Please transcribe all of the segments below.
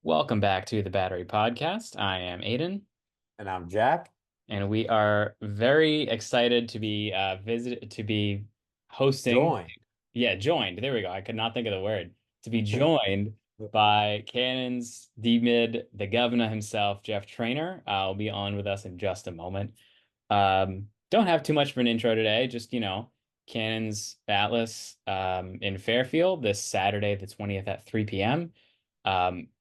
Welcome back to the Battery Podcast. I am Aidan, And I'm Jack. and we are very excited to be hosting. Join. Yeah, joined. There we go. I could not think of the word. To be joined by Cannon's D-mid, the Guvnah himself, Jeff Trainor. Will be on with us in just a moment. Don't have too much of an intro today. Just, Cannon's Atlas in Fairfield this Saturday, the 20th at 3 p.m.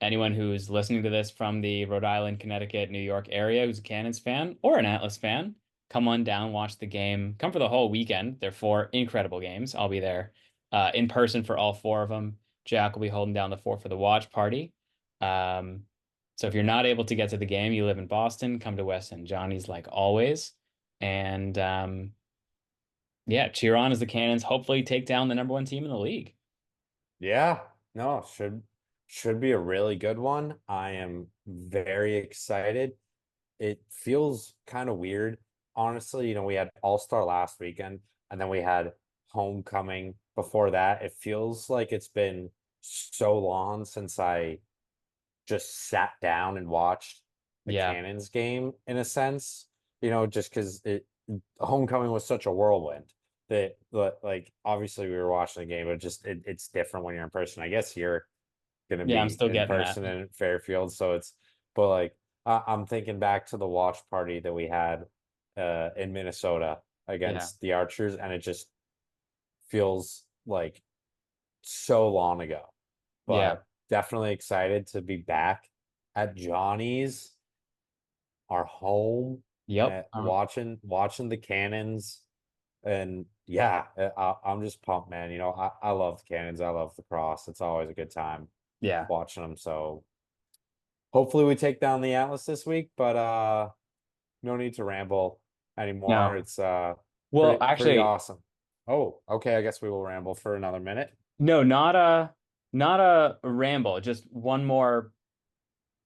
Anyone who's listening to this from the Rhode Island, Connecticut, New York area who's a Cannons fan or an Atlas fan, come on down, watch the game. Come for the whole weekend. They're four incredible games. I'll be there in person for all four of them. Jack will be holding down the fort for the watch party. Um, so if you're not able to get to the game, you live in Boston, come to West End Johnny's like always. And yeah, cheer on as the Cannons hopefully take down the number one team in the league. Yeah, no, should be a really good one. I am very excited. It feels kind of weird. Honestly, we had All-Star last weekend and then we had homecoming before that. It feels like it's been so long since I just sat down and watched the Yeah. Cannons game in a sense, just because it homecoming was such a whirlwind that like obviously we were watching the game, but it's different when you're in person. I guess you're gonna Yeah, I'm be still in getting that. person in Fairfield, so but like I'm thinking back to the watch party that we had in Minnesota Yeah. against the Archers, and it just feels like so long ago. Yeah. But definitely excited to be back at Johnny's, our home, Yep. watching the Cannons. And yeah, I'm just pumped, man. I love the Cannons. I love the cross. It's always a good time Yeah. watching them. So hopefully we take down the Atlas this week, but no need to ramble anymore. No. It's Well, pretty actually, awesome. Oh, okay. I guess we will ramble for another minute. no, not a ramble. Just one more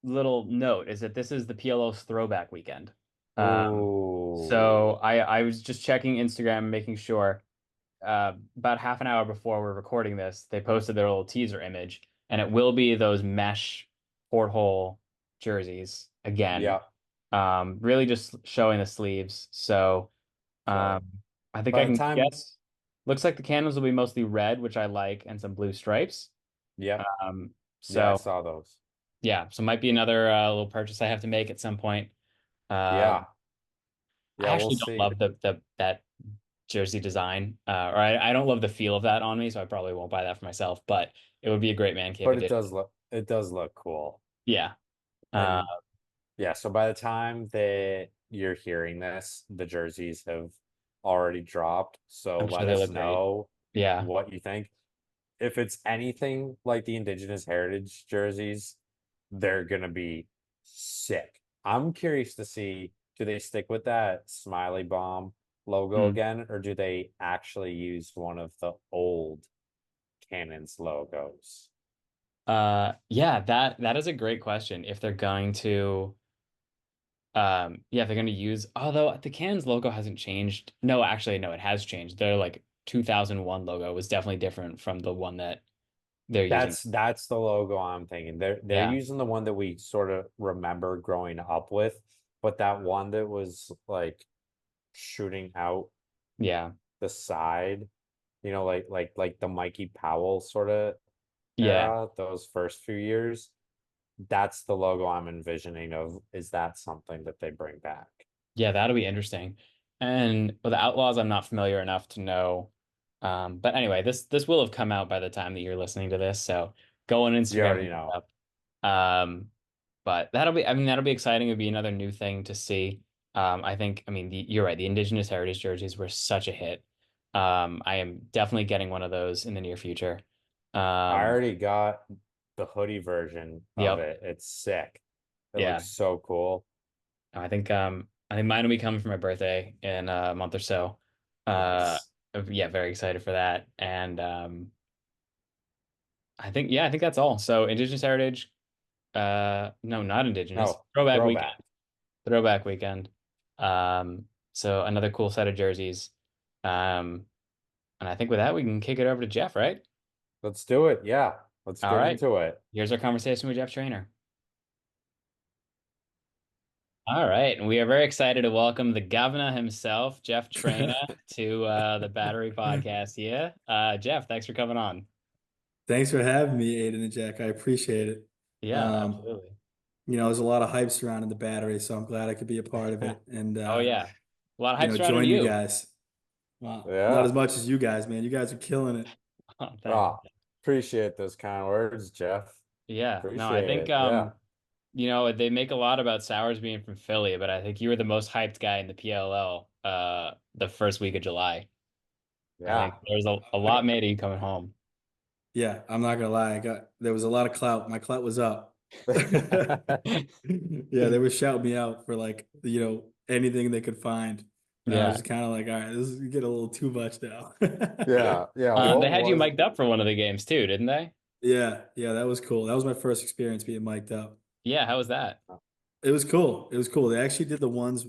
little note is that this is the PLO's throwback weekend. So Ooh. I was just checking Instagram, making sure about half an hour before we're recording this, they posted their little teaser image, and it will be those mesh porthole jerseys again. Yeah. Really just showing the sleeves. So So I think I by the can time, guess. Looks like the candles will be mostly red, which I like, and some blue stripes. yep. Um, Yeah, I so saw those. yeah, so might be another little purchase I have to make at some point. Yeah. I Yeah, we'll actually don't see. love the that jersey design, or I don't love the feel of that on me, so I probably won't buy that for myself. But it would be a great man cave But addition. it does look cool. Yeah, uh, And yeah, so by the time that you're hearing this, the jerseys have already dropped. So I'm sure let they us look great. know Yeah, what you think. If it's anything like the Indigenous Heritage jerseys, they're gonna be sick. I'm curious to see, do they stick with that smiley bomb logo Hmm. again, or do they actually use one of the old Cannons logos? yeah. That is a great question. If they're going to, yeah, if they're going to use. Although the Cannons logo hasn't changed. No, actually, no, it has changed. Their like 2001 logo was definitely different from the one that they're using. That's the logo I'm thinking. They're Yeah, using the one that we sort of remember growing up with, but that one that was like shooting out yeah, the side, like the Mikey Powell sort of yeah. era, those first few years. That's the logo I'm envisioning of. Is that something that they bring back? Yeah, that'll be interesting. And with the Outlaws, I'm not familiar enough to know. But anyway, this will have come out by the time that you're listening to this. So go on You Instagram already and look it know. up. But I mean, that'll be exciting. It'll be another new thing to see. I mean, you're right. The Indigenous Heritage jerseys were such a hit. I am definitely getting one of those in the near future. I Um, already got the hoodie version of yep. it. It's sick. It looks Yeah. so cool. I think mine will be coming for my birthday in a month or so. Uh, Nice. yeah, very excited for that. And I think that's all. So Indigenous Heritage, no, not Indigenous, No, Throwback Weekend. throwback. Throwback Weekend. So another cool set of jerseys. Um, and I think with that we can kick it over to Jeff, right? Let's do it. Yeah, let's All get right. into it. Here's our conversation with Jeff Trainer. All right, and we are very excited to welcome the governor himself, Jeff Trainor, to the Battery Podcast here. Jeff, thanks for coming on. Thanks for having me, Aidan and Jack. I appreciate it. Yeah, Um, absolutely. there's a lot of hype surrounding the battery, so I'm glad I could be a part of it and Oh yeah, a lot of hype surrounding join you you. guys. Well, not Yeah. as much as you guys, man. You guys are killing it. Oh, thanks. Oh, appreciate those kind words, Jeff. Yeah, no, I Appreciate think it. Yeah. they make a lot about Sours being from Philly, but I think you were the most hyped guy in the PLL the first week of July. I think Yeah. there's a lot made of you coming home. Yeah, I'm not gonna lie. There was a lot of clout. My clout was up. Yeah, they were shouting me out for like, anything they could find. And I was Yeah. just kind of like, all right, this is getting a little too much now. Yeah. Yeah. They What had you was mic'd up for one of the games too, didn't they? Yeah, that was cool. That was my first experience being mic'd up. Yeah, how was that? It was cool. It was cool. They actually did the ones.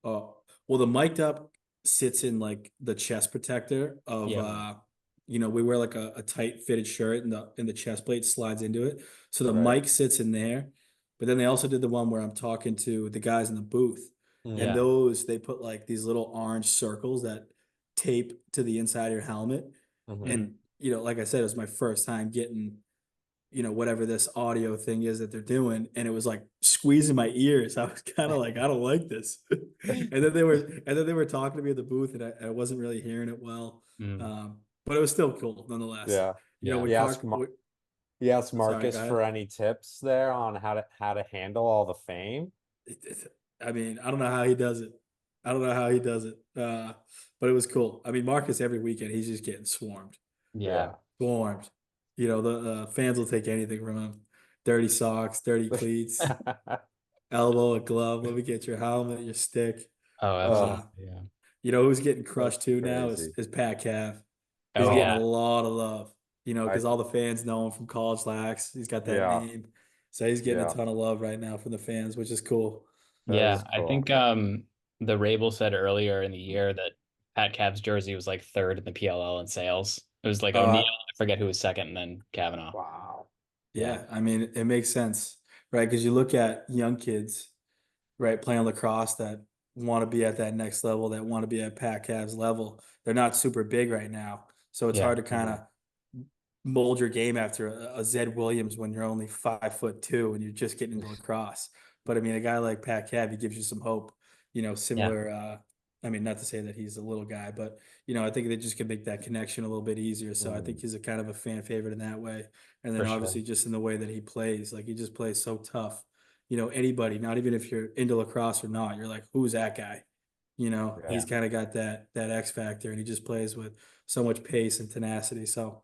Well, the mic'd up sits in like the chest protector of Yeah. we wear like a tight fitted shirt and the chest plate slides into it. So the right? mic sits in there. But then they also did the one where I'm talking to the guys in the booth. And Mhm. Yeah. those they put like these little orange circles that tape to the inside of your helmet. Mhm. Mhm. And like I said, it was my first time getting whatever this audio thing is that they're doing, and it was like squeezing my ears. I was kind of like, I don't like this. And then they were talking to me at the booth, and I wasn't really hearing it well. Mm. But it was still cool nonetheless. Yeah. Yeah. When Yes. Yes, sorry, Marcus, go for ahead. any tips there on how to handle all the fame. I mean, I don't know how he does it. I don't know how he does it. But it was cool. I mean, Marcus every weekend he's just getting swarmed. Yeah. Yeah. Swarmed. The fans will take anything from him. Dirty socks, dirty cleats, elbow, a glove. Let me get your helmet, your stick. Oh, absolutely. Uh, Oh, Yeah. who's getting crushed that's too now is, crazy. is Pat Cav. He's Oh getting a yeah. Oh, lot of love, I because all the fans know him from college lax. He's got that yeah, name. So he's getting a yeah, ton of love right now from the fans, which is cool. that Yeah. is I think cool. the Rabel said earlier in the year that Pat Cav's jersey was like third in the PLL in sales. It was like O'Neal, Uh, I forget who was second, and then Kavanaugh. Wow. Yeah. yeah, I mean, it makes sense, right? Because you look at young kids, right, playing lacrosse that want to be at that next level, that want to be at Pat Cavs level. They're not super big right now. So it's Yeah. hard to kind Mhm. of mold your game after a Zed Williams when you're only 5'2" and you're just getting into lacrosse. But I mean, a guy like Pat Cav, he gives you some hope, Yeah. similar. I mean, not to say that he's a little guy, but I think they just can make that connection a little bit easier. So I think Mhm. he's a kind of a fan favorite in that way. And then For sure. obviously just in the way that he plays, like he just plays so tough. Anybody, not even if you're into lacrosse or not, you're like, who's that guy? Yeah, He's Yeah. kind of got that X factor, and he just plays with so much pace and tenacity. So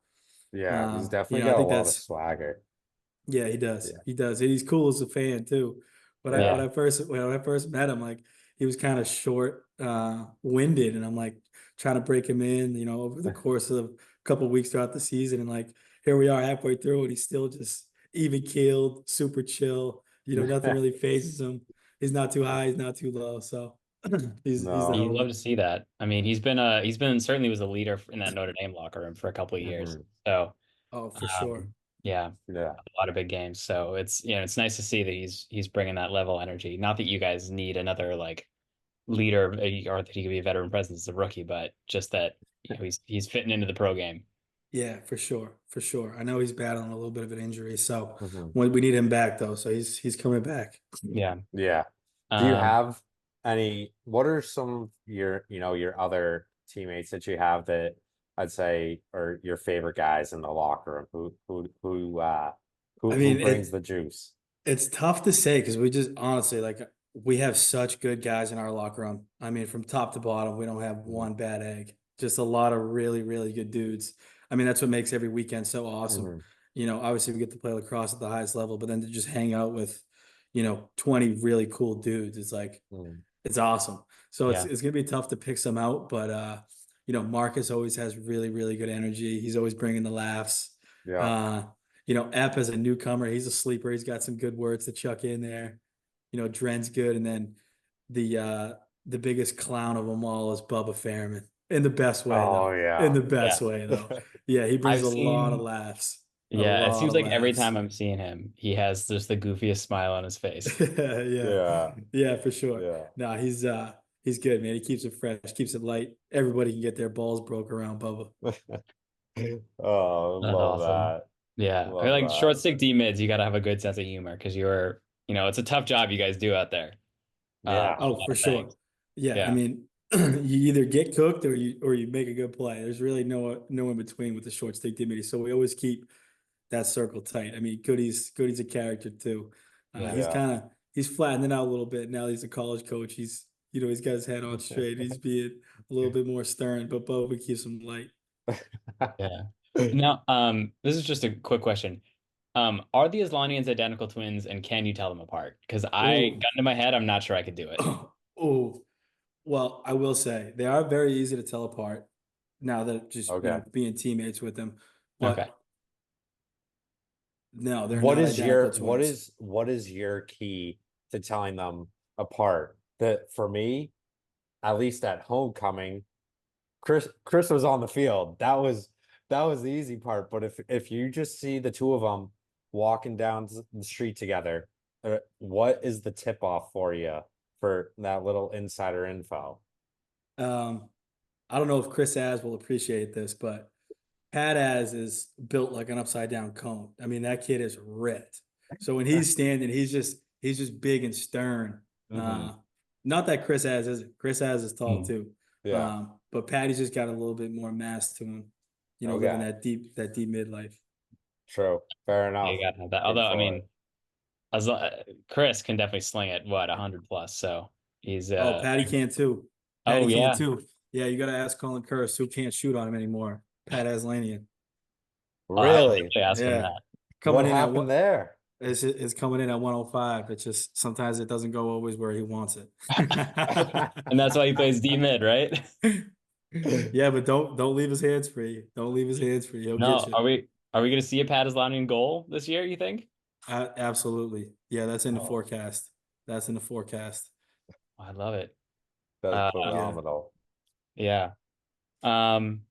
yeah. He's definitely I got a think lot of that's swagger. yeah, he does. Yeah, He does. And he's cool as a fan too. When I when yeah. Yeah. I first when I first met him, like he was kind of short, winded, and I'm like trying to break him in, over the course of a couple of weeks throughout the season, and like here we are halfway through, and he's still just even keeled, super chill. Nothing really phases him. He's not too high, he's not too low. So he's the No. You love to homie. see that. I mean, he's been certainly was a leader in that Notre Dame locker room for a couple of years. Mhm. So, Oh, for sure. yeah, Yeah, a lot of big games. So it's nice to see that he's bringing that level of energy. Not that you guys need another like leader or that he could be a veteran presence as a rookie, but just that he's fitting into the pro game. Yeah, for sure, for sure. I know he's battling a little bit of an injury, so mhm. we need him back though. So he's coming back. Yeah. Yeah. Do you Um, have what are some of your other teammates that you have that I'd say are your favorite guys in the locker room? I Who mean, brings the juice? it's tough to say because we just honestly like we have such good guys in our locker room. I mean, from top to bottom, we don't have Mhm. one bad egg. Just a lot of really, really good dudes. I mean, that's what makes every weekend so awesome. Mhm. Obviously we get to play lacrosse at the highest level, but then to just hang out with, 20 really cool dudes, it's like Mhm. it's awesome. So it's yeah. it's gonna be tough to pick some out, but Marcus always has really, really good energy. He's always bringing the laughs. Yeah. Uh, Epp as a newcomer, he's a sleeper. He's got some good words to chuck in there. Dren's good, and then the biggest clown of them all is Bubba Fairman in the best way Oh though. In yeah. the best Yeah. way though. Yeah, he brings I've a lot of seen laughs. A Yeah, it lot seems of like every laughs. time I'm seeing him, he has just the goofiest smile on his face. Yeah, Yeah, yeah, for sure. yeah. No, he's good, man. He keeps it fresh, keeps it light. Everybody can get their balls broke around Bubba. Oh, That's love awesome. that. Yeah, I Love like short that. stick D mids. You got to have a good sense of humor because it's a tough job you guys do out there. Yeah. A Oh, lot for of sure. things. Yeah, I Yeah, mean, you either get cooked or you make a good play. There's really no in between with the short stick dimity. So we always keep that circle tight. I mean, Goody's a character too. yeah, He's Yeah. kind of he's flattening out a little bit now. He's a college coach. He's got his head on straight. He's being a little bit more stern, but Bubba keeps him light. yeah. Now, this is just a quick question. Are the Islanians identical twins, and can you tell them apart? Because Oh, gun to my head, I'm not sure I could do it. oh. Well, I will say they are very easy to tell apart now that just Okay. being teammates with them. Okay. But no, they're not identical twins. What is your key to telling them apart? That for me, at least at homecoming, Chris was on the field. That was the easy part. But if you just see the two of them walking down the street together, what is the tip off for you for that little insider info? Um, I don't know if Chris Az will appreciate this, but Pat Az is built like an upside down cone. I mean, that kid is ripped. So when he's standing, he's just big and stern. Hmm. Uh, Not that Chris Az isn't. Chris Az is tall Mm. too. Yeah. But Patty's just got a little bit more mass to him. Living Okay. that deep midlife. True. Fair You enough. got to have that. Good Although, I for mean, it. Chris can definitely sling it, 100 plus. So he's Oh, Patty can too. Patty oh can yeah. too. Yeah, you got to ask Colin Curse who can't shoot on him anymore. Pat Aslanian. I'll Really? definitely ask him Yeah, that. What coming in at happened what? there? It's coming in at 105. It's just sometimes it doesn't go always where he wants it. And that's why he plays D mid, right? Yeah, but don't leave his hands free. Don't leave his hands free. He'll get No, you. are we gonna see a Pat Islanian goal this year, you think? Absolutely. Yeah, that's in the Oh, forecast. That's in the forecast. I love it. that's Uh Yeah. phenomenal. yeah. Um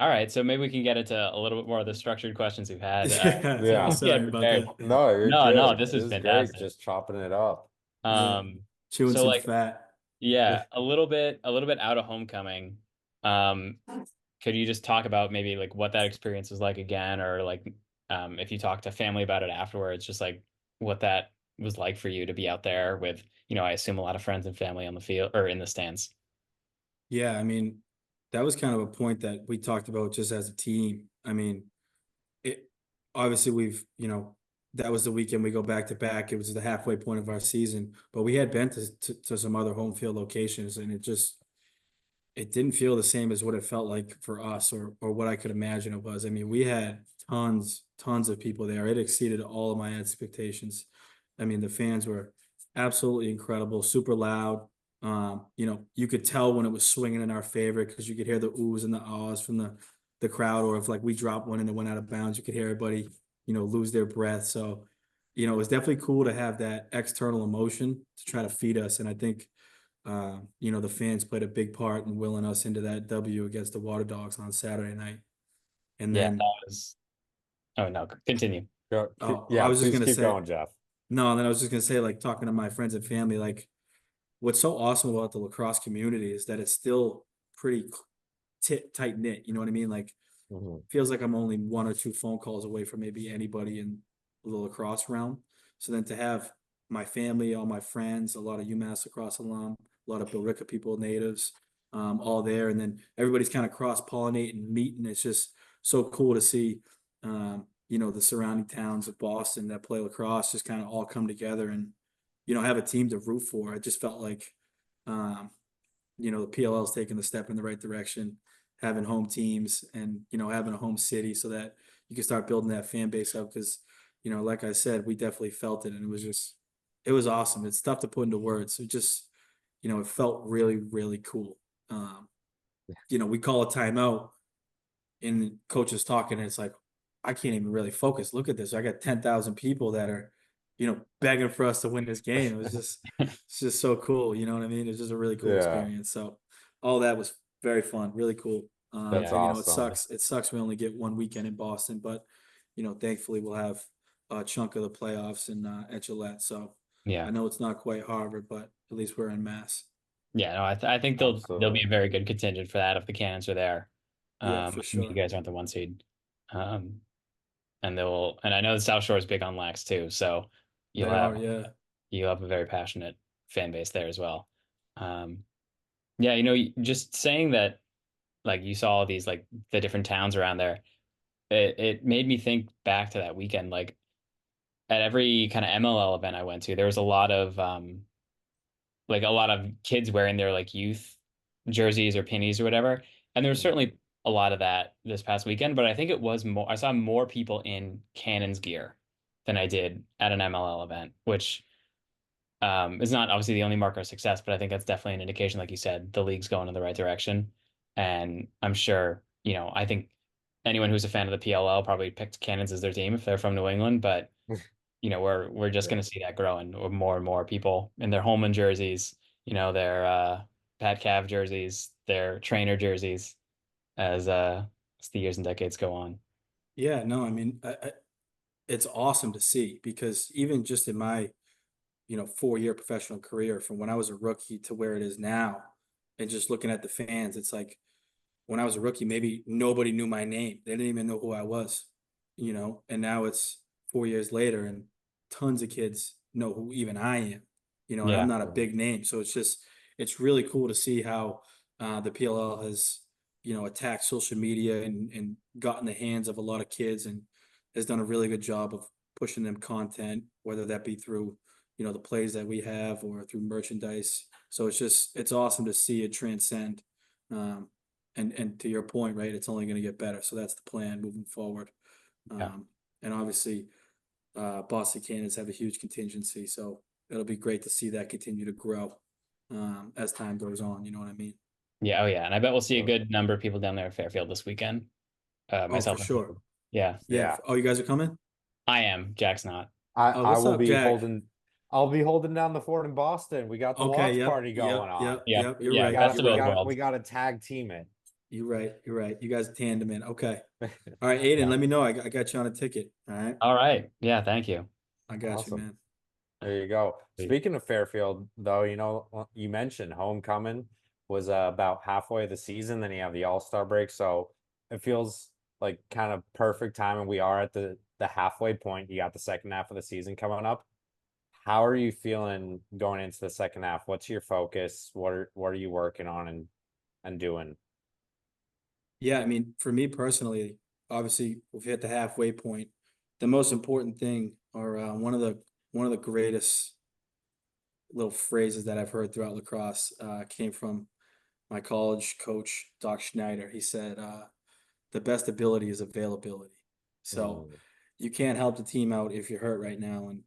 all right, so maybe we can get into a little bit more of the structured questions we've had. Yeah. So Yeah. Yeah. get Sorry about prepared. that. No, you're No, good. this This is is great. fantastic. Just chopping it up. Yeah. Um Chewing so some like fat. yeah, a little bit out of homecoming. Um, could you just talk about maybe like what that experience was like again, or like if you talk to family about it afterwards, just like what that was like for you to be out there with, I assume a lot of friends and family on the field or in the stands. Yeah, I mean, that was kind of a point that we talked about just as a team. I mean, it obviously that was the weekend we go back to back. It was the halfway point of our season, but we had been to some other home field locations, and it didn't feel the same as what it felt like for us or what I could imagine it was. I mean, we had tons of people there. It exceeded all of my expectations. I mean, the fans were absolutely incredible, super loud. You could tell when it was swinging in our favor because you could hear the oohs and the ahs from the crowd, or if like we dropped one and it went out of bounds, you could hear everybody, lose their breath. So, it was definitely cool to have that external emotion to try to feed us. And I think the fans played a big part in willing us into that W against the Water Dogs on Saturday night. And Yeah, that then, was. Oh no, continue. I Yeah, was just please gonna keep say, going, Jeff. no, and then I was just gonna say, like talking to my friends and family, like what's so awesome about the lacrosse community is that it's still pretty tight knit. You know what I mean? Like, Mhm. feels like I'm only one or two phone calls away from maybe anybody in the lacrosse realm. So then to have my family, all my friends, a lot of UMass lacrosse alum, a lot of Billerica people, natives, all there, and then everybody's kind of cross pollinating, meeting. It's just so cool to see, the surrounding towns of Boston that play lacrosse just kind of all come together and have a team to root for. I just felt like, um, the PLL's taking the step in the right direction, having home teams and, having a home city so that you can start building that fan base up. Cause, like I said, we definitely felt it and it was awesome. It's tough to put into words. It just, it felt really, really cool. Um, we call a timeout and coach is talking and it's like, I can't even really focus. Look at this. I got 10,000 people that are, begging for us to win this game. It's just so cool. You know what I mean? It's just a really cool Yeah, experience. So all that was very fun, really cool. that's Yeah. It awesome. sucks. It sucks we only get one weekend in Boston, but thankfully we'll have a chunk of the playoffs in at Gillette. So Yeah. I know it's not quite Harvard, but at least we're in Mass. Yeah, no, I think they'll be Absolutely. a very good contingent for that if the Cannons are there. Yeah, for You sure. guys aren't the one seed. Um, and I know the South Shore is big on lax too, so you'll They have are, yeah. you'll have a very passionate fan base there as well. Um, yeah, just saying that, like, you saw all these, like, the different towns around there, it made me think back to that weekend. Like, at every kind of MLL event I went to, there was a lot of kids wearing their, like, youth jerseys or pennies or whatever. And there was Mhm. certainly a lot of that this past weekend, but I think I saw more people in Cannons gear than I did at an MLL event, which is not obviously the only marker of success, but I think that's definitely an indication, like you said, the league's going in the right direction. And I'm sure, I think anyone who's a fan of the PLL probably picked Cannons as their team if they're from New England, but we're just Yeah. going to see that growing, or more and more people in their Holman jerseys, their Pat Cav jerseys, their Trainor jerseys, as the years and decades go on. Yeah, no, I mean, it's awesome to see because even just in my 4-year professional career from when I was a rookie to where it is now, and just looking at the fans, it's like when I was a rookie, maybe nobody knew my name. They didn't even know who I was, and now it's 4 years later and tons of kids know who even I am, and I'm Yeah. not a Mhm. big name. So it's really cool to see how the PLL has, attacked social media and gotten the hands of a lot of kids and has done a really good job of pushing them content, whether that be through, the plays that we have or through merchandise. So it's awesome to see it transcend. Um, and to your point, right, it's only going to get better. So that's the plan moving forward. Yeah. Um, and obviously, Boston Cannons have a huge contingency, so it'll be great to see that continue to grow as time goes on. You know what I mean? Yeah. Oh, yeah. And I bet we'll see a So, good number of people down there at Fairfield this weekend. Oh, for Myself sure. included. Yeah. Yeah. yeah. Oh, you guys are coming? I am. Jack's not. Oh, I what's will up, be Jack? holding. I'll be holding down the fort in Boston. We got the Okay. watch Yep. party going Yep. on. Yep. Yeah. Yep. You're Yeah. right. Best You're of We both right. got we worlds. got to tag team it. You're right. You're right. You guys tandem in. Okay. All right, Aiden. Yeah. Let me know. I got you on a ticket. All right. All right. Yeah. Thank you. I got you, Awesome. man. There you go. Sweet. Speaking of Fairfield, though, you mentioned homecoming was about halfway of the season. Then you have the All-Star break, so it feels like kind of perfect time, and we are at the halfway point. You got the second half of the season coming up. How are you feeling going into the second half? What's your focus? What are you working on and doing? Yeah, I mean, for me personally, obviously we've hit the halfway point. The most important thing, or one of the greatest little phrases that I've heard throughout lacrosse, came from my college coach, Doc Schneider. He said, "The best ability is availability." So Mm, you can't help the team out if you're hurt right now, and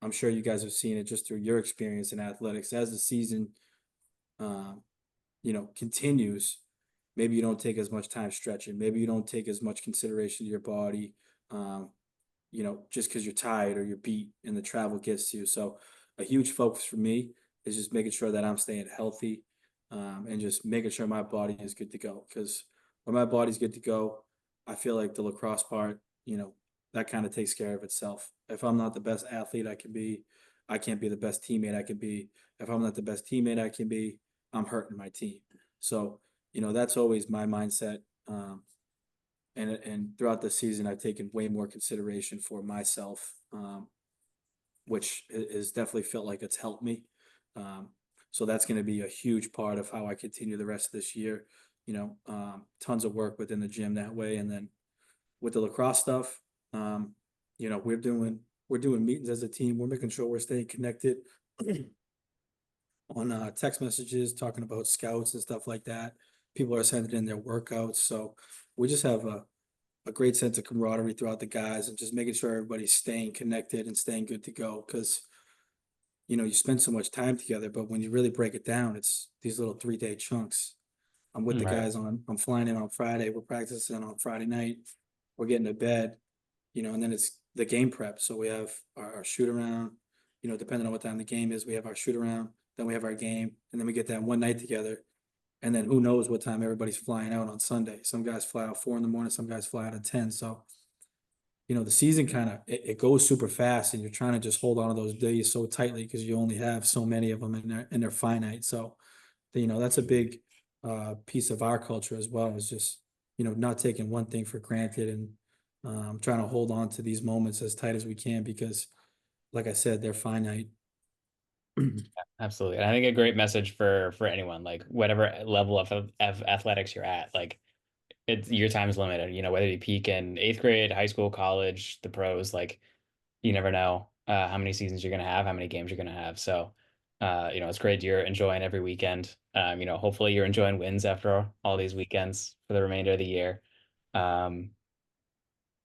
I'm sure you guys have seen it just through your experience in athletics as the season, um, continues. Maybe you don't take as much time stretching. Maybe you don't take as much consideration to your body, um, just because you're tired or you're beat and the travel gets to you. So a huge focus for me is just making sure that I'm staying healthy, and just making sure my body is good to go. Because when my body's good to go, I feel like the lacrosse part, that kind of takes care of itself. If I'm not the best athlete I can be, I can't be the best teammate I can be. If I'm not the best teammate I can be, I'm hurting my team. So, that's always my mindset. And throughout the season, I've taken way more consideration for myself, which has definitely felt like it's helped me. Um, so that's going to be a huge part of how I continue the rest of this year. Tons of work within the gym that way, and then with the lacrosse stuff, um, we're doing meetings as a team. We're making sure we're staying connected on text messages, talking about scouts and stuff like that. People are sending in their workouts, so we just have a great sense of camaraderie throughout the guys and just making sure everybody's staying connected and staying good to go. Because, you spend so much time together, but when you really break it down, it's these little 3-day chunks. I'm with the Right. guys I'm flying in on Friday. We're practicing on Friday night. We're getting to bed, and then it's the game prep. So we have our shoot around, depending on what time the game is, we have our shoot around, then we have our game, and then we get that one night together. And then who knows what time everybody's flying out on Sunday. Some guys fly out 4 in the morning, some guys fly out at 10. So the season kind of it goes super fast, and you're trying to just hold on to those days so tightly because you only have so many of them, and they're finite. So, that's a big piece of our culture as well. Is just not taking one thing for granted, and trying to hold on to these moments as tight as we can because, like I said, they're finite. Absolutely. And I think a great message for anyone, like whatever level of athletics you're at, like it's your time is limited, whether you peak in eighth grade, high school, college, the pros, like you never know how many seasons you're gonna have, how many games you're gonna have. So it's great you're enjoying every weekend. Hopefully you're enjoying wins after all these weekends for the remainder of the year. Um,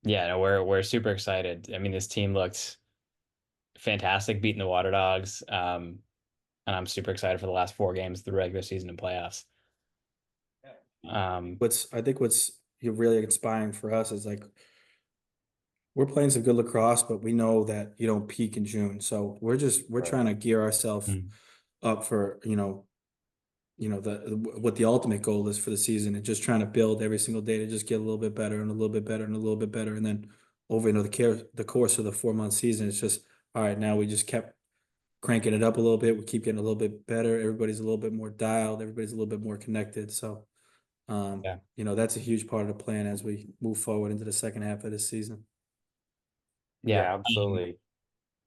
yeah, no, we're super excited. I mean, this team looked fantastic beating the Water Dogs. And I'm super excited for the last four games of the regular season and playoffs. Um, What's really inspiring for us is like we're playing some good lacrosse, but we know that you don't peak in June. So we're Right. trying to gear ourselves mm, up for, the what the ultimate goal is for the season, and just trying to build every single day to just get a little bit better and a little bit better and a little bit better. And then over, the course of the 4 month season, it's just, all right, now we just kept cranking it up a little bit. We keep getting a little bit better. Everybody's a little bit more dialed. Everybody's a little bit more connected. So, yeah, that's a huge part of the plan as we move forward into the second half of this season. yeah. Yeah, absolutely.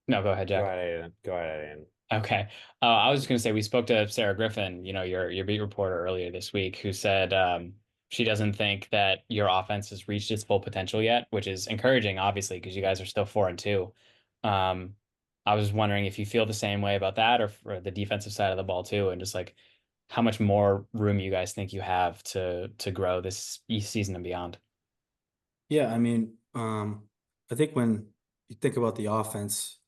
No, go ahead, Go Jack. ahead, Aiden. Go ahead, Aiden. Okay. I was just going to say we spoke to Sarah Griffin, your beat reporter earlier this week, who said she doesn't think that your offense has reached its full potential yet, which is encouraging, obviously, because you guys are still 4-2. Um, I was wondering if you feel the same way about that or for the defensive side of the ball too, and just like how much more room you guys think you have to grow this season and beyond. Yeah, I mean, I think when you think about the offense,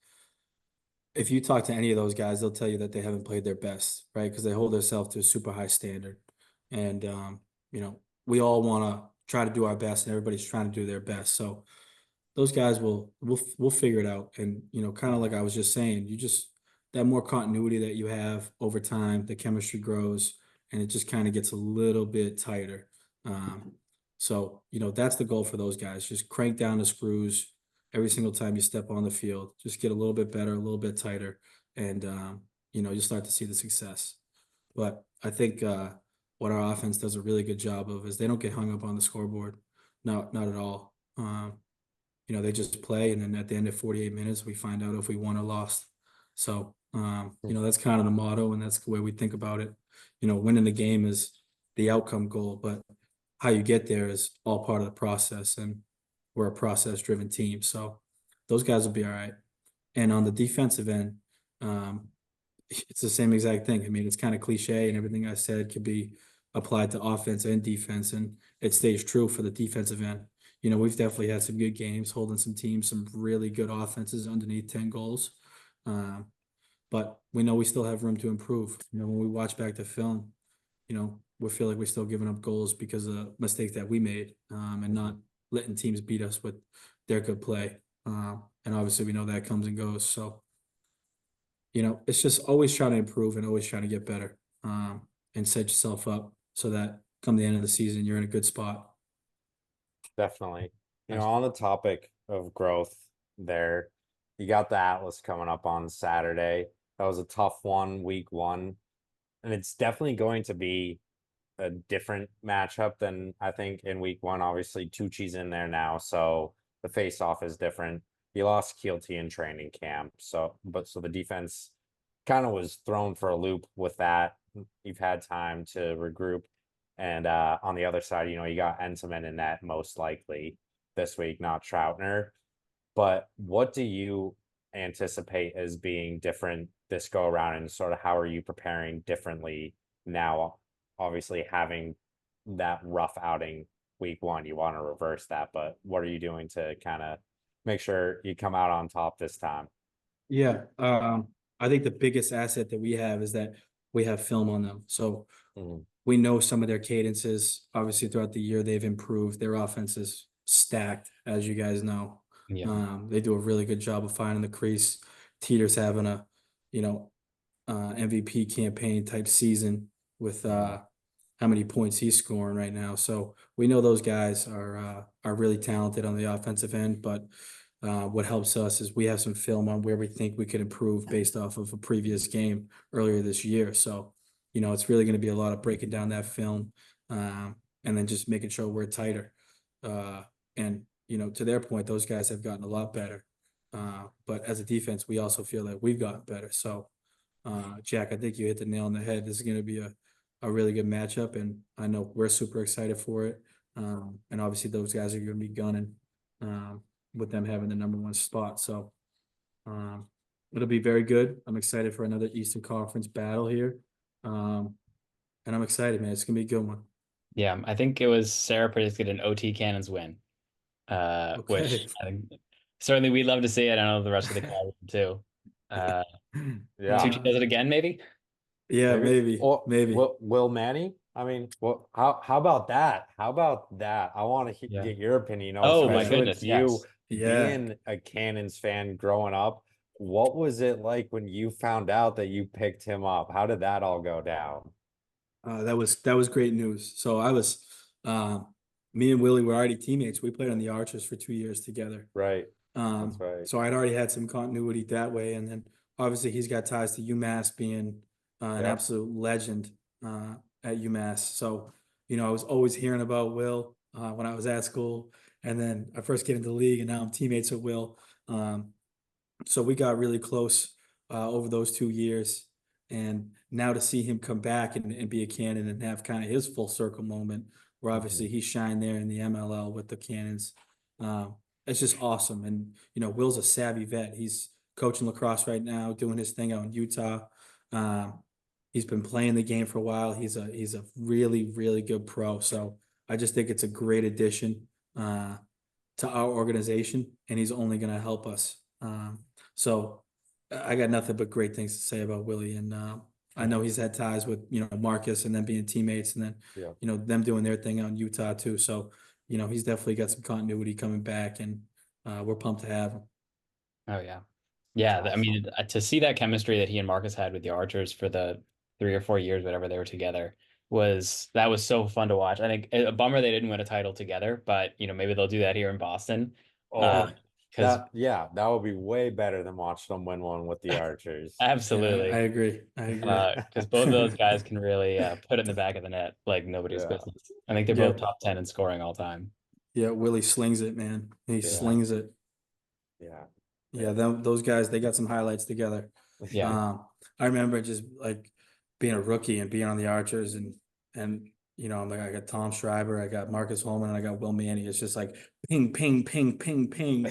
if you talk to any of those guys, they'll tell you that they haven't played their best, right? Because they hold themselves to a super high standard. And we all want to try to do our best, and everybody's trying to do their best. So those guys we'll figure it out. And kind of like I was just saying, you just that more continuity that you have over time, the chemistry grows, and it just kind of gets a little bit tighter. Um, so that's the goal for those guys. Just crank down the screws every single time you step on the field. Just get a little bit better, a little bit tighter, and you start to see the success. But I think what our offense does a really good job of is they don't get hung up on the scoreboard. No, not at all. They just play, and then at the end of 48 minutes, we find out if we won or lost. So, that's kind of the motto, and that's the way we think about it. Winning the game is the outcome goal, but how you get there is all part of the process, and we're a process-driven team. So those guys will be all right. And on the defensive end, um, it's the same exact thing. I mean, it's kind of cliche, and everything I said could be applied to offense and defense, and it stays true for the defensive end. We've definitely had some good games, holding some teams, some really good offenses underneath 10 goals. Um, but we know we still have room to improve. When we watch back the film, we feel like we're still giving up goals because of mistakes that we made, and not letting teams beat us with their good play. And obviously, we know that comes and goes. So, it's just always trying to improve and always trying to get better, and set yourself up so that come the end of the season, you're in a good spot. Definitely. On the topic of growth there, you got the Atlas coming up on Saturday. That was a tough one, week one. And it's definitely going to be a different matchup than I think in week one. Obviously, Tucci's in there now, so the face-off is different. You lost Keelty in training camp, so the defense kind of was thrown for a loop with that. You've had time to regroup. And on the other side, you got Entenmann in net most likely this week, not Troutner. But what do you anticipate as being different this go around, and sort of how are you preparing differently now? Obviously, having that rough outing week one, you want to reverse that, but what are you doing to kind of make sure you come out on top this time? Yeah. I think the biggest asset that we have is that we have film on them. So Mhm. we know some of their cadences. Obviously, throughout the year, they've improved. Their offense is stacked, as you guys know. Yeah. They do a really good job of finding the crease. Teeter's having a, you know, MVP campaign type season with Mhm. how many points he's scoring right now. So we know those guys are really talented on the offensive end, but what helps us is we have some film on where we think we could improve based off of a previous game earlier this year. So, it's really going to be a lot of breaking down that film, and then just making sure we're tighter. And to their point, those guys have gotten a lot better. But as a defense, we also feel that we've gotten better. So, Jack, I think you hit the nail on the head. This is going to be a really good matchup, and I know we're super excited for it. And obviously those guys are going to be gunning, with them having the number 1 spot. So, it'll be very good. I'm excited for another Eastern Conference battle here. And I'm excited, man. It's going to be a good one. Yeah, I think it was Sarah predicted an OT Cannons win, which Okay. I think certainly we'd love to see it. I know the rest of the crowd would too. Yeah. Tucci does it again, maybe? Yeah, Maybe. maybe. Or Maybe. Will Manny? I mean, well, how about that? How about that? I want to Yeah. get your opinion, Oh my especially with goodness, you yes. Yeah. being a Cannons fan growing up. What was it like when you found out that you picked him up? How did that all go down? That was great news. So me and Willie were already teammates. We played on the Archers for 2 years together. Right. That's right. So I'd already had some continuity that way, and then obviously he's got ties to UMass, being an Yep. absolute legend at UMass. So I was always hearing about Will when I was at school, and then I first get into the league, and now I'm teammates with Will. So we got really close over those 2 years, and now to see him come back and be a Cannon and have kind of his full circle moment, where obviously he shined there in the MLL with the Cannons. It's just awesome. And Will's a savvy vet. He's coaching lacrosse right now, doing his thing out in Utah. He's been playing the game for a while. He's a really, really good pro. So I just think it's a great addition to our organization, and he's only going to help us. So I got nothing but great things to say about Willie, and I know he's had ties with Marcus, and then being teammates, and then Yeah. them doing their thing out in Utah too. So he's definitely got some continuity coming back, and we're pumped to have him. Oh yeah. Yeah, I Awesome. mean, to see that chemistry that he and Marcus had with the Archers for the 3 or 4 years, whatever they were together, was so fun to watch. I think a bummer they didn't win a title together, but maybe they'll do that here in Boston. Oh, Because that would be way better than watching them win one with the Archers. Yeah, I absolutely, agree. I agree. because both of those guys can really put it in the back of the net like nobody's Yeah. business. I think they're both Yep. top 10 in scoring all time. Yeah, Willie slings it, man. He Yeah. slings it. Yeah. Yeah, those guys, they got some highlights together. Yeah. I remember just like being a rookie and being on the Archers, and I'm like, I got Tom Schreiber, I got Marcus Holman, and I got Will Manny. It's just like ping, ping, ping, ping, ping.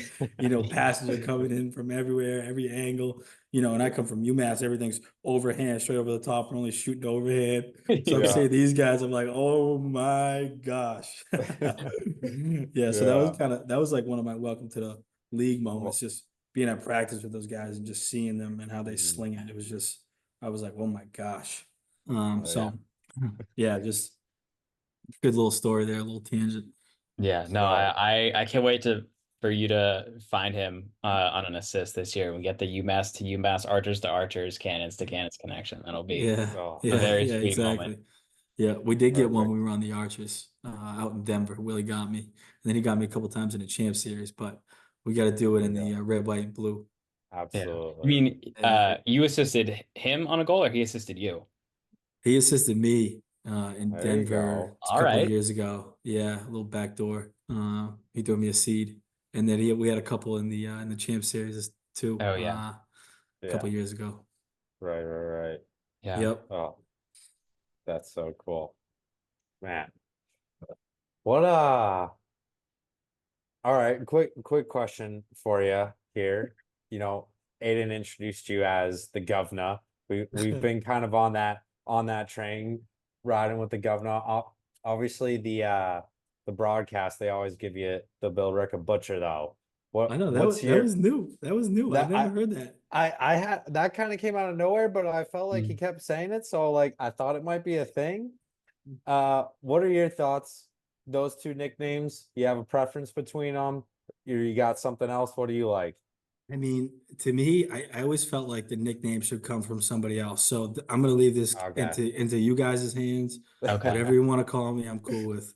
Passes are coming in from everywhere, every angle. And I come from UMass, everything's overhand, straight over the top, and only shooting overhead. So I'm Yeah. seeing these guys, I'm like, oh my gosh. Yeah, so Yeah. that was like one of my welcome to the league moments, Well, just being at practice with those guys and just seeing them and how they mhm. sling it. It was just, I was like, oh my gosh. Oh, yeah. So yeah, just good little story there, a little tangent. Yeah, no, So, I can't wait for you to find him on an assist this year. We get the UMass to UMass, Archers to Archers, Cannons to Cannons connection. That'll be Yeah, oh, a yeah, very yeah, sweet moment. exactly. Yeah, we did get one when perfect. we were on the Archers out in Denver. Willie got me, and then he got me a couple times in the Champ Series, but we got to do it in Yeah. the red, white, and blue. Yeah. You Absolutely. mean Yeah. you assisted him on a goal or he assisted you? He assisted me in There you Denver go. a All couple of right. years ago. Yeah, a little backdoor. He threw me a seed, and then we had a couple in the Champ Series too. Oh yeah. A Yeah. couple of years ago. Right. Yeah. Yep. Oh, that's so cool. Man. What all right, quick question for you here. Aiden introduced you as the Guvnah. We've been kind of on that train, riding with the Guvnah. Obviously, the broadcast, they always give you the Bill Rick a butcher though. I know What's that your was new. That was new. I've that never heard that. I had that kind of came out of nowhere, but I felt like he kept saying it, so like I thought it might be a thing. What are your thoughts? Those two nicknames, you have a preference between them? You got something else? What do you like? I mean, to me, I always felt like the nickname should come from somebody else. So I'm gonna leave this Okay. into you guys' hands. Okay. Whatever you want to call me, I'm cool with.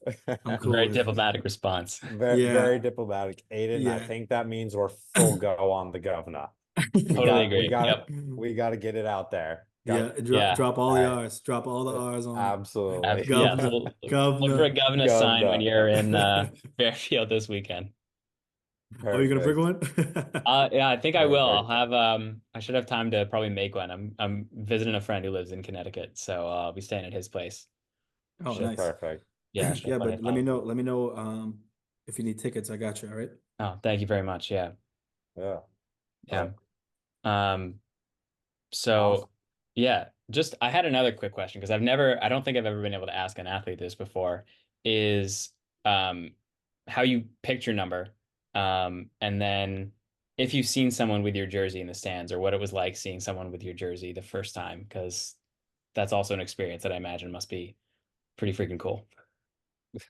I'm cool Very with. diplomatic response. Very, Yeah, very diplomatic. Aiden, I yeah. think that means we're full go on the Guvnah. We Totally got we agree. got Yep. we got to get it out there. Yeah, Yeah. drop all the I R's. Drop all the R's on it. absolutely. Yeah. Governor, So look for a governor. governor sign when Guvnah. you're in Fairfield this weekend. Oh, you gonna bring Perfect. one? Yeah, I think I will. I'll Perfect. have I should have time to probably make one. I'm visiting a friend who lives in Connecticut, so I'll be staying at his place. Oh, Should nice. Perfect. Yeah, should have Yeah, plenty but of time. let me know if you need tickets. I got you, all right? Oh, thank you very much. Yeah. Yeah. Yeah. But Um, awesome. so yeah, just I had another quick question because I don't think I've ever been able to ask an athlete this before, is um how you picked your number, and then if you've seen someone with your jersey in the stands or what it was like seeing someone with your jersey the first time, because that's also an experience that I imagine must be pretty freaking cool.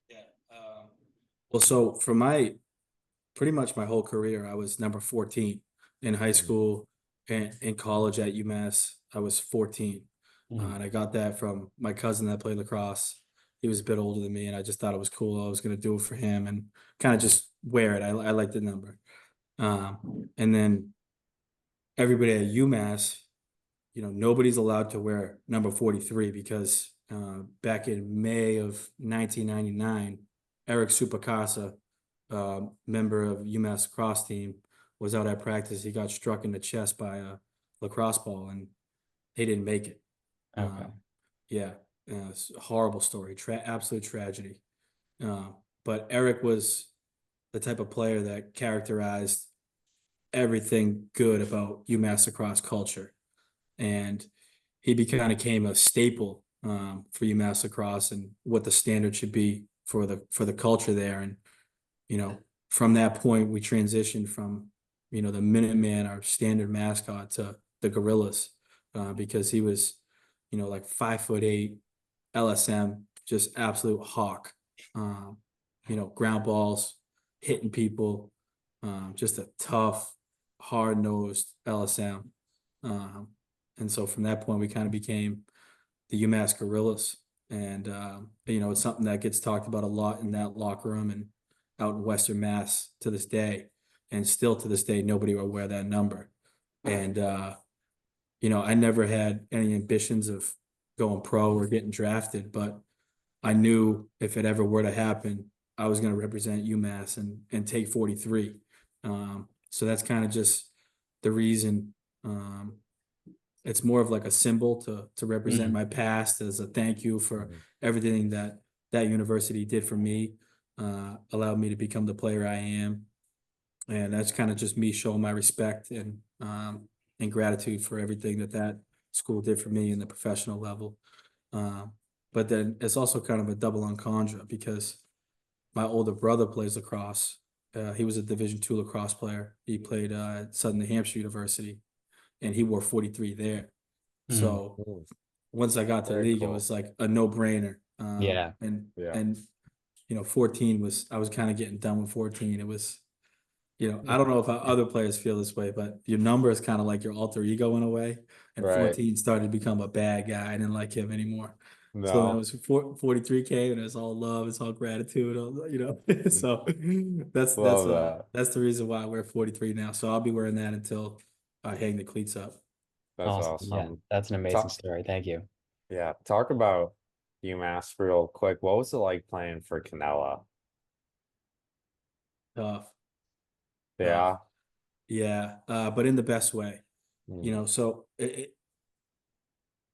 Yeah. Well, so for my pretty much my whole career, I was number 14 in high Mhm. school and in college at UMass. I was 14. Mhm. And I got that from my cousin that played lacrosse. He was a bit older than me, and I just thought it was cool. I was going to do it for him and kind of just wear it. I like the number. And then everybody at UMass, nobody's allowed to wear number 43 because back in May of 1999, Eric Supakasa, member of UMass lacrosse team, was out at practice. He got struck in the chest by a lacrosse ball and he didn't make it. Okay. Yeah, it's a horrible story, absolute tragedy. Uh, but Eric was the type of player that characterized everything good about UMass lacrosse culture, and he kind of became a staple for UMass lacrosse and what the standard should be for the culture there. And you know, from that point, we transitioned from the Minuteman, our standard mascot, to the Gorillas, because he was like 5'8" LSM, just absolute hawk. Um, ground balls, hitting people, just a tough, hard nosed LSM. Um, and so from that point, we kind of became the UMass Gorillas. And, it's something that gets talked about a lot in that locker room and out in Western Mass to this day. And still to this day, nobody will wear that number. And, I never had any ambitions of going pro or getting drafted, but I knew if it ever were to happen, I was going to represent UMass and take 43. So that's kind of just the reason. It's more of like a symbol to represent Mhm. my past as a thank you for Mhm. everything that university did for me, allowed me to become the player I am, and that's kind of just me showing my respect and gratitude for everything that school did for me in the professional level. Um, but then it's also kind of a double entendre because my older brother plays lacrosse. He was a Division II lacrosse player. He played at Southern New Hampshire University, and he wore 43 there. Mhm. So Mm. once I got to Very league, it cool. was like a no brainer. Yeah. Yeah. And 14 I was kind of getting done with 14. It was I don't know if other players feel this way, but your number is kind of like your alter ego in a way. And Right. 14 started to become a bad guy. I didn't like him anymore. So then it No. was 43 came and it's all love, it's all gratitude, So Love that. that's the reason why I wear 43 now. So I'll be wearing that until I hang the cleats up. That's Awesome. Yeah, awesome. that's an amazing Talk, story. Thank you. yeah. Talk about UMass real quick. What was it like playing for Canella? Tough, tough. Yeah. Yeah, but in the best way. Mm. So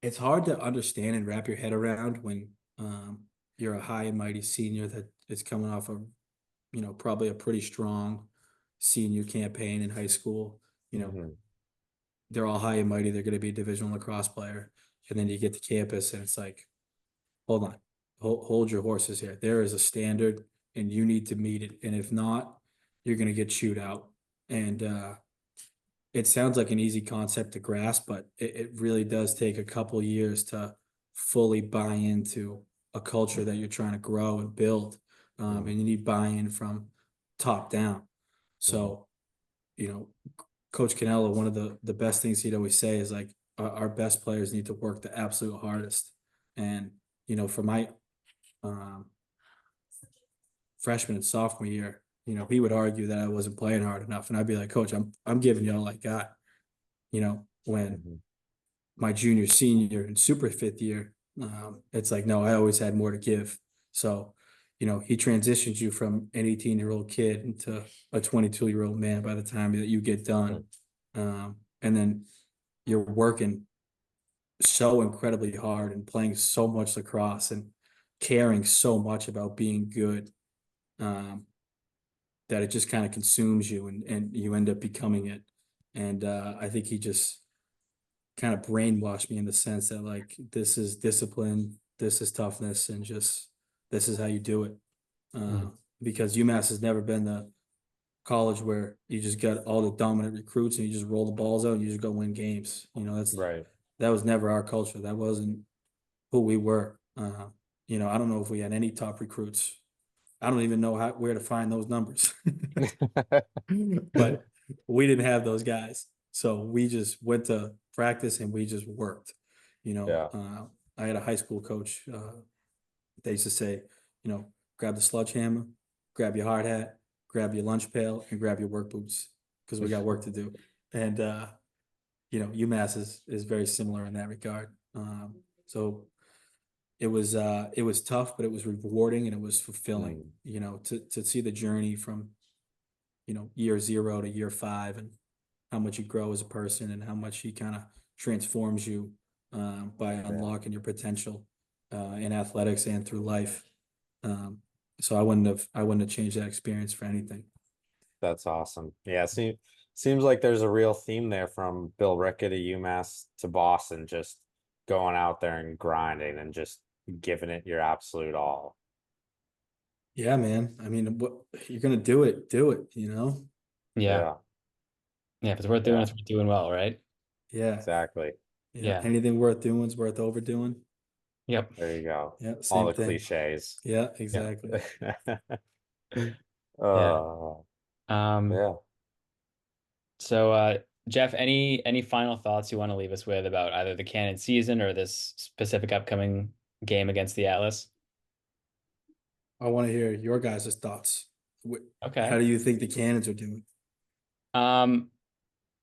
it's hard to understand and wrap your head around when you're a high and mighty senior that is coming off of, probably a pretty strong senior campaign in high school. You know, Mhm. they're all high and mighty. They're going to be a divisional lacrosse player. And then you get to campus and it's like, hold on, hold your horses here. There is a standard and you need to meet it. And if not, you're going to get chewed out. And it sounds like an easy concept to grasp, but it really does take a couple years to fully buy into a culture that you're trying to grow and build. Mhm. And you need buy-in from top down. Mhm. So, you know, Coach Canelo, one of the best things he'd always say is like our best players need to work the absolute hardest. And for my um, freshman and sophomore year, he would argue that I wasn't playing hard enough, and I'd be like, Coach, I'm giving you all I got. When Mhm. my junior, senior, and super fifth year, it's like, no, I always had more to give. So, he transitions you from an 18-year-old kid into a 22-year-old man by the time that you get done. And then you're working so incredibly hard and playing so much lacrosse and caring so much about being good, that it just kind of consumes you, and you end up becoming it. And I think he just kind of brainwashed me in the sense that like this is discipline, this is toughness, and just this is how you do it. Uh, Mhm. because UMass has never been the college where you just got all the dominant recruits and you just roll the balls out and you just go win games. Right. That was never our culture. That wasn't who we were. I don't know if we had any top recruits. I don't even know where to find those numbers. But we didn't have those guys. So we just went to practice and we just worked. Yeah. I had a high school coach. They used to say, grab the sledgehammer, grab your hard hat, grab your lunch pail, and grab your work boots because we got work to do. And UMass is very similar in that regard. So it was tough, but it was rewarding and it was fulfilling. Mm. To see the journey from year 0 to year 5, and how much you grow as a person and how much he kind of transforms you, by Yeah. unlocking your potential, in athletics and through life. Um, so I wouldn't have changed that experience for anything. That's awesome. Yeah. Seems like there's a real theme there from Bill Rickett to UMass to Boston, just going out there and grinding and just giving it your absolute all. Yeah, man. I mean, what you're gonna do it, do it. Yeah. Yeah. Yeah. If it's worth doing, Yeah. it's worth doing well, right? Yeah, Exactly. yeah. Yeah. Anything worth doing is worth overdoing. Yep. There you go. Yeah, All same the thing. cliches. Yeah, Yep. exactly. Yeah. uh, Um, yeah. so Jeff, any final thoughts you want to leave us with about either the Cannon season or this specific upcoming game against the Atlas? I want to hear your guys' thoughts. How Okay. do you think the Cannons are doing? Um,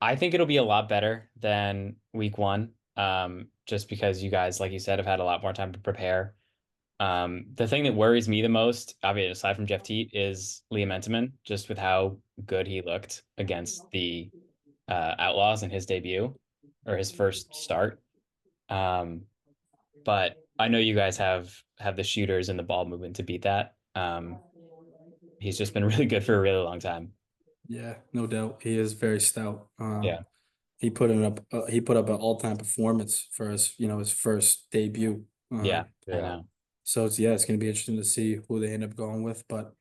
I think it'll be a lot better than week one. Just because you guys, like you said, have had a lot more time to prepare. The thing that worries me the most, obviously, aside from Jeff Teat, is Liam Entenmann, just with how good he looked against the Outlaws in his debut or his first start. Um, but I know you guys have the shooters and the ball movement to beat that. He's just been really good for a really long time. Yeah, no doubt. He is very stout. Yeah, He put up an all-time performance for his first debut. yeah, I Yeah. know. So it's going to be interesting to see who they end up going with. But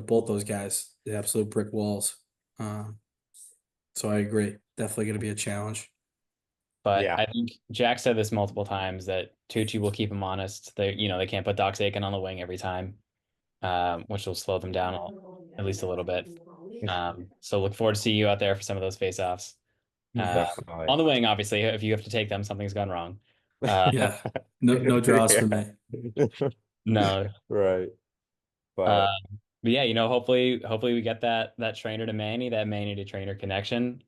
both those guys, the absolute brick walls. Um, so I agree. Definitely going to be a challenge. But Yeah. I think Jack said this multiple times that Tucci will keep him honest. They can't put Doc Aiken on the wing every time, which will slow them down at least a little bit. So look forward to seeing you out there for some of those face-offs. Uh, Definitely. on the wing, obviously, if you have to take them, something's gone wrong. Uh, Yeah, no draws for Yeah. me. no. Right. Uh, But but yeah, hopefully we get that trainer to Manny, that Manny to trainer connection.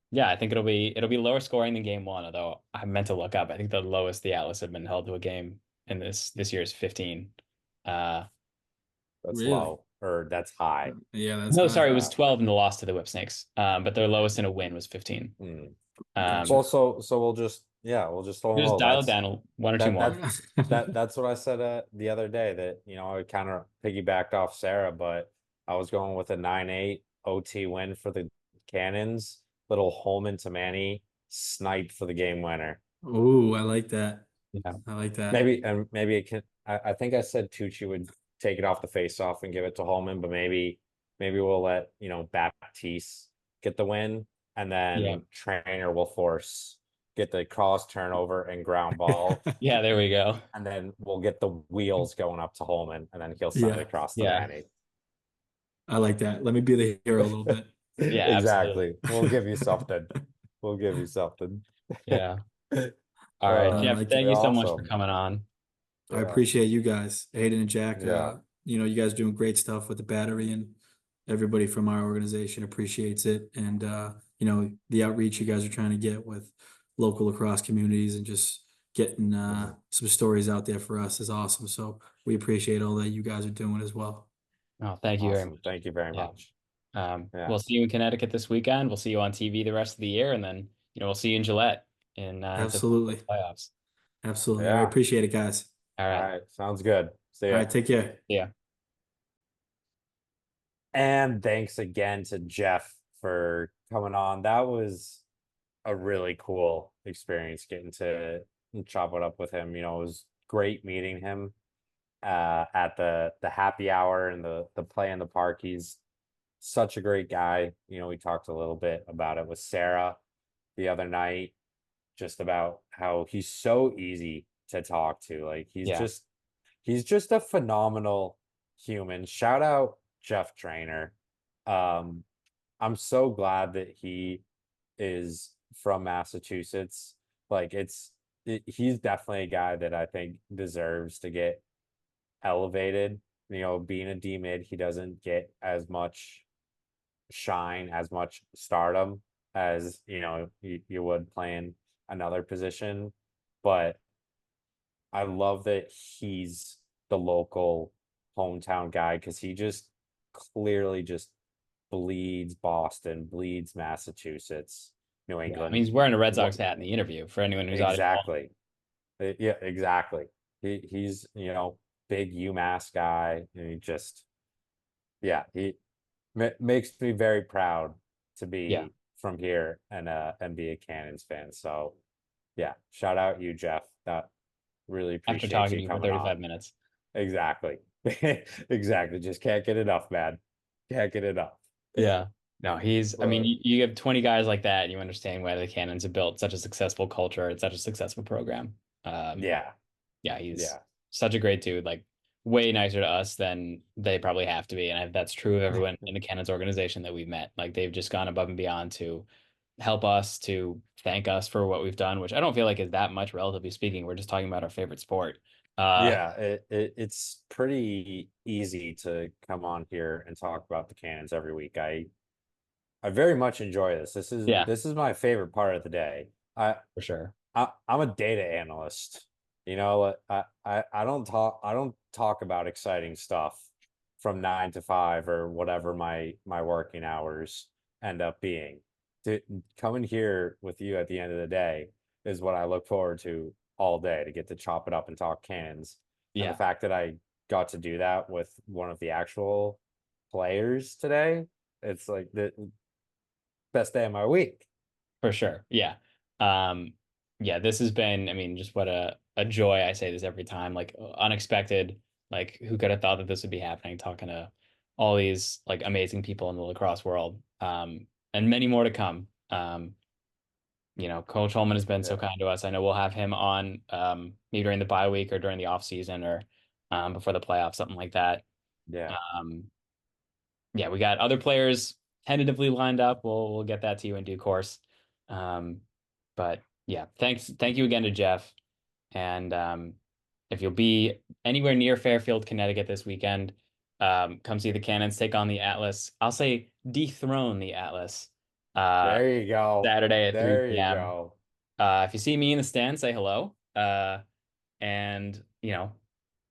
Yeah, I think it'll be lower scoring than game one, although I meant to look up. I think the lowest the Atlas have been held to a game in this year's 15. Uh, that's Really? low or that's high. Yeah, that's no, sorry, high. it was 12 in the loss to the Whip Snakes. But their lowest in a win was 15. Mm. Gotcha. Well, so we'll just throw them Just low. dial it That's down one or two that more. that that's what I said the other day that I kind of piggybacked off Sarah, but I was going with a 9-8 OT win for the Cannons. Little Holman to Manny snipe for the game winner. Ooh, I like that. Yeah. I like that. Maybe it can. I think I said Tucci would take it off the face off and give it to Holman, but maybe we'll let Baptiste get the win, and Yeah. then Trainor will get the cross turnover and ground ball, Yeah, there we go. and then we'll get the wheels going up to Holman, and then he'll send it Yeah, across to Yeah. Manny. I like that. Let me be the hero a little bit. Yeah, absolutely. Exactly. We'll give you something. We'll give you something. Yeah. All right, Jeff, Like thank you so much for Awesome. coming on. I Yeah. appreciate you guys, Aidan and Jack. Yeah. You guys doing great stuff with the battery, and everybody from our organization appreciates it. And the outreach you guys are trying to get with local lacrosse communities and just getting Mhm. some stories out there for us is awesome. So we appreciate all that you guys are doing as well. Oh, thank you very Awesome. much. Thank you very Yeah. much. Yeah. We'll see you in Connecticut this weekend. We'll see you on TV the rest of the year, and then we'll see you in Gillette in the Absolutely. playoffs. Absolutely. I Yeah. appreciate it, guys. All All right. right. Sounds good. See All ya. right. Take care. Yeah. And thanks again to Jeff for coming on. That was a really cool experience getting to chop it up with him. It was great meeting him at the happy hour and the play in the park. He's such a great guy. We talked a little bit about it with Sarah the other night, just about how he's so easy to talk to. Like Yeah. he's just a phenomenal human. Shout out Jeff Trainor. Um, I'm so glad that he is from Massachusetts. Like he's definitely a guy that I think deserves to get elevated. Being a D mid, he doesn't get as much shine, as much stardom as you would playing another position. But I love that he's the local hometown guy because he just clearly just bleeds Boston, bleeds Massachusetts, New Yeah. I mean, England. he's wearing a Red What Sox hat in the interview for anyone who's out of exactly? Yeah, exactly. He's big UMass guy, and he just yeah he makes me very proud to Yeah. be from here and be a Cannons fan. So yeah, shout out you, Jeff. That really After appreciate talking you to you for coming 35 on. minutes. Exactly. Exactly. Just can't get enough, man. Can't get enough. Yeah. No, I mean, But you have 20 guys like that, and you understand why the Cannons have built such a successful culture and such a successful program. Um, yeah, yeah, he's yeah. such a great dude, like way nicer to us than they probably have to be. And that's true of everyone in the Cannons organization that we've met. Like they've just gone above and beyond to help us, to thank us for what we've done, which I don't feel like is that much, relatively speaking. We're just talking about our favorite sport. Yeah, it's pretty easy to come on here and talk about the Cannons every week. I very much enjoy this. This is Yeah, this is my favorite part of the day. for sure. I'm a data analyst. I don't talk about exciting stuff from 9 to 5 or whatever my working hours end up being. To coming here with you at the end of the day is what I look forward to all day, to get to chop it up and talk cans. And the Yeah, fact that I got to do that with one of the actual players today, it's like the best day of my week. for sure. Yeah. Um, yeah, this has been, I mean, just what a joy. I say this every time, like unexpected. Like who could have thought that this would be happening, talking to all these like amazing people in the lacrosse world. And many more to come. Coach Holman has been so Yeah, kind to us. I know we'll have him on maybe during the bye week or during the off season or before the playoffs, something like that. yeah, Um, yeah, we got other players tentatively lined up. We'll get that to you in due course. Um, but yeah, thank you again to Jeff. And if you'll be anywhere near Fairfield, Connecticut this weekend, come see the Cannons take on the Atlas. I'll say dethrone the Atlas. Uh, there you go. Saturday at There 3 you p.m. go. If you see me in the stand, say hello. And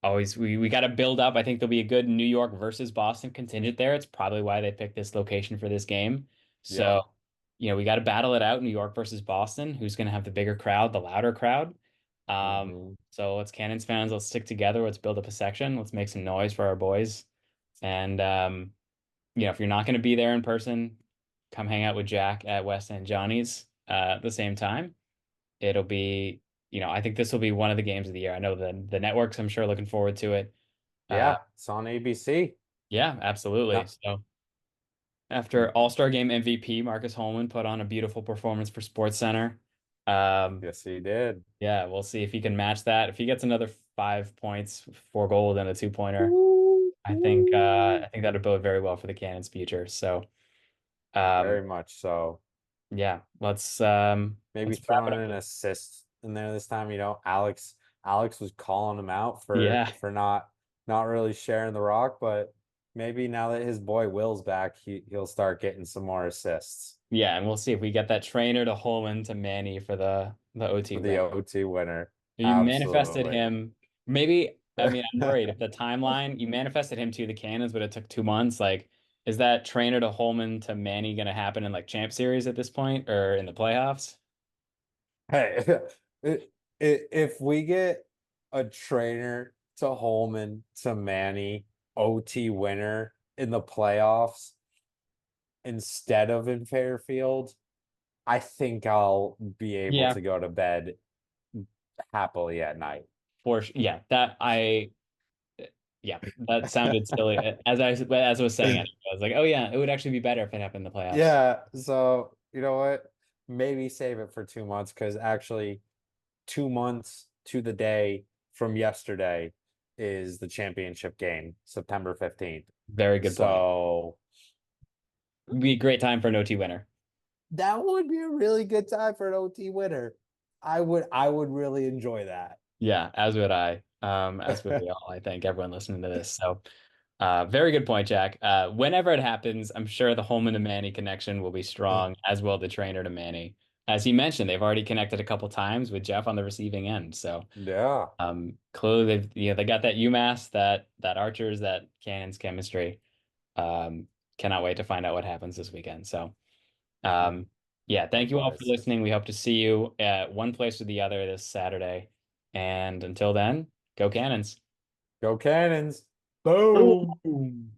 always we got to build up. I think there'll be a good New York versus Boston contingent there. It's probably why they picked this location for this game. Yep. So, we got to battle it out, New York versus Boston. Who's going to have the bigger crowd, the louder crowd? Hmm. So let's Cannons fans, let's stick together. Let's build up a section. Let's make some noise for our boys. And if you're not going to be there in person, come hang out with Jack at West End Johnny's at the same time. It'll be, I think this will be one of the games of the year. I know the networks, I'm sure, looking forward to it. Uh, Yeah, it's on ABC. yeah, absolutely. No, So after All-Star Game MVP, Marcus Holman put on a beautiful performance for Sports Center. yes, he did. Yeah, we'll see if he can match that. If he gets another 5 points, 4 goals, and a two-pointer, Woo, I think woo. that'd bode very well for the Cannons' future. So Um, Very much so. yeah, Maybe let's wrap it throwing up an with, assist in there this time. Alex was calling him out yeah, for not really sharing the rock, but maybe now that his boy Will's back, he'll start getting some more assists yeah, and we'll see if we get that Trainor to Holman to Manny for the OT for the win. OT winner. You manifested Absolutely. him. Maybe, I mean, I'm worried if the timeline, you manifested him to the Cannons, but it took 2 months. Like, is that Trainer to Holman to Manny going to happen in like Champ Series at this point or in the playoffs? Hey, if we get a Trainer to Holman to Manny OT winner in the playoffs instead of in Fairfield, I think I'll be able Yeah, to go to bed happily at night. yeah, yeah, that sounded silly. As I was saying it, I was like, oh yeah, it would actually be better if it happened in the playoffs. Yeah, so you know what? Maybe save it for 2 months because actually 2 months to the day from yesterday is the championship game, September 15th. Very good point. So Be a great time for an OT winner. that would be a really good time for an OT winner. I would really enjoy that. Yeah, as would I. As would we all, I think, everyone listening to this. So, very good point, Jack. Whenever it happens, I'm sure the Holman to Manny connection will be strong, as will the Trainer to Manny. As he mentioned, they've already connected a couple times with Jeff on the receiving end. So, Yeah. clearly they got that UMass, that Archers, that Cannons chemistry. Um, cannot wait to find out what happens this weekend. So, um, yeah, thank you all for Likewise. listening. We hope to see you at one place or the other this Saturday. And until then, go Cannons. Go Cannons. Boom. Boom.